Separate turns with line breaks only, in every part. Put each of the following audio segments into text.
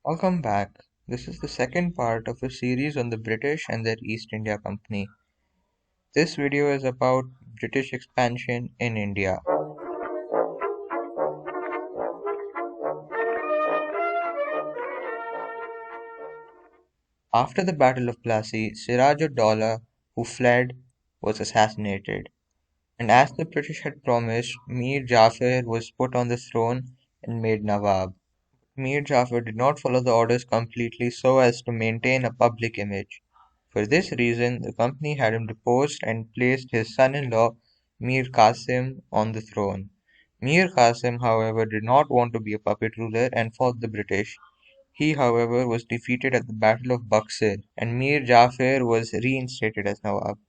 Welcome back. This is the second part of a series on the British and their East India Company. This video is about British expansion in India. After the Battle of Plassey, Siraj-ud-Daulah, who fled, was assassinated, and as the British had promised, Mir Jafar was put on the throne and made Nawab. Mir Jafar did not follow the orders completely so as to maintain a public image. For this reason, the company had him deposed and placed his son-in-law Mir Qasim on the throne. Mir Qasim, however, did not want to be a puppet ruler and fought the British. He, however, was defeated at the Battle of Buxar, and Mir Jafar was reinstated as Nawab.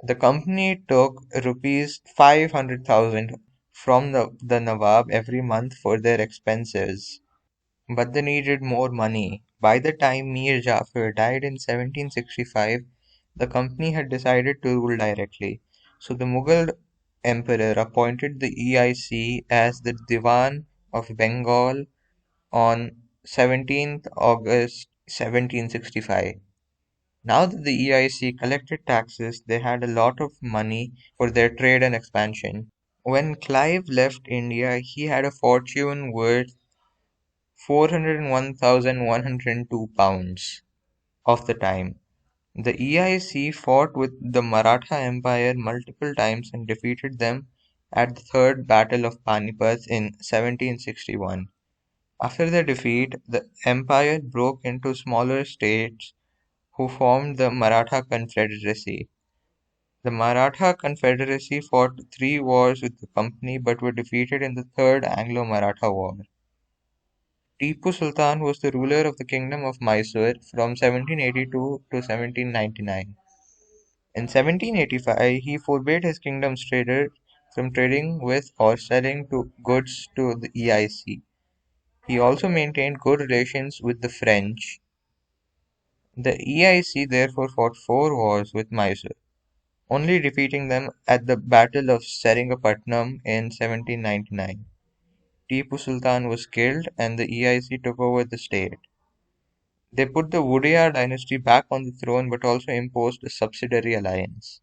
The company took rupees 500,000 from the Nawab every month for their expenses. But they needed more money. By the time Mir Jafar died in 1765, the company had decided to rule directly. So the Mughal emperor appointed the EIC as the Diwan of Bengal on 17th August 1765. Now that the EIC collected taxes, they had a lot of money for their trade and expansion. When Clive left India, he had a fortune worth 401,102 pounds of the time. The EIC fought with the Maratha Empire multiple times and defeated them at the Third Battle of Panipat in 1761. After their defeat, the empire broke into smaller states who formed the Maratha Confederacy. The Maratha Confederacy fought three wars with the company but were defeated in the Third Anglo-Maratha War. Tipu Sultan was the ruler of the Kingdom of Mysore from 1782 to 1799. In 1785, he forbade his kingdom's traders from trading with or selling goods to the EIC. He also maintained good relations with the French. The EIC therefore fought four wars with Mysore, only defeating them at the Battle of Seringamapatnam in 1799. Tipu Sultan was killed and the EIC took over the state. They put the Wodeyar dynasty back on the throne but also imposed a subsidiary alliance.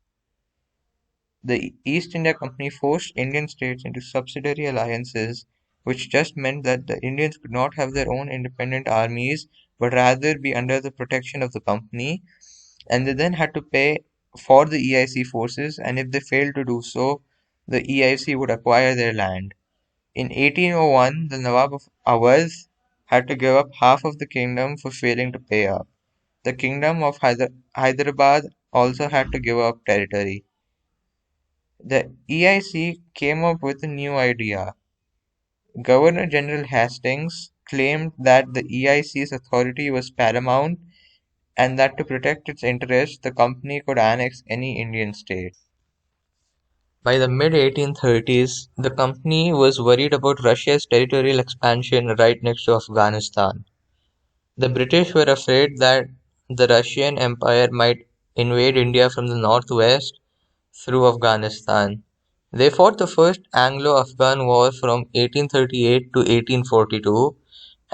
The East India Company forced Indian states into subsidiary alliances, which just meant that the Indians could not have their own independent armies but rather be under the protection of the company, and they then had to pay for the EIC forces, and if they failed to do so, the EIC would acquire their land. In 1801, the Nawab of Awadh had to give up half of the kingdom for failing to pay up. The kingdom of Hyderabad also had to give up territory. The EIC came up with a new idea. Governor General Hastings claimed that the EIC's authority was paramount and that to protect its interests, the company could annex any Indian state. By the mid 1830s, the company was worried about Russia's territorial expansion right next to Afghanistan. The British were afraid that the Russian Empire might invade India from the northwest through Afghanistan. They fought the First Anglo-Afghan War from 1838 to 1842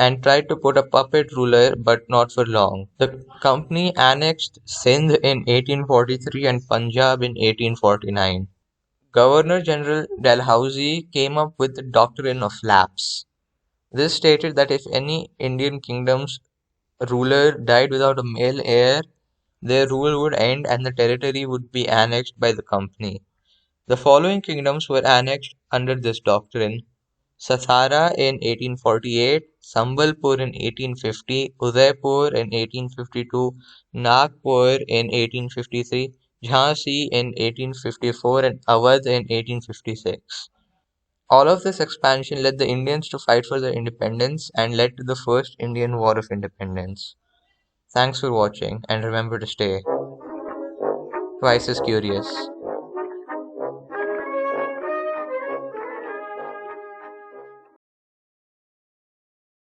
and tried to put a puppet ruler, but not for long. The company annexed Sindh in 1843 and Punjab in 1849. Governor General Dalhousie came up with the doctrine of lapse. This stated that if any Indian kingdom's ruler died without a male heir, their rule would end and the territory would be annexed by the company. The following kingdoms were annexed under this doctrine: Sathara in 1848, Sambalpur in 1850, Udaipur in 1852, Nagpur in 1853, Jhansi in 1854, and Awadh in 1856. All of this expansion led the Indians to fight for their independence and led to the First Indian War of Independence. Thanks for watching, and remember to stay twice as curious.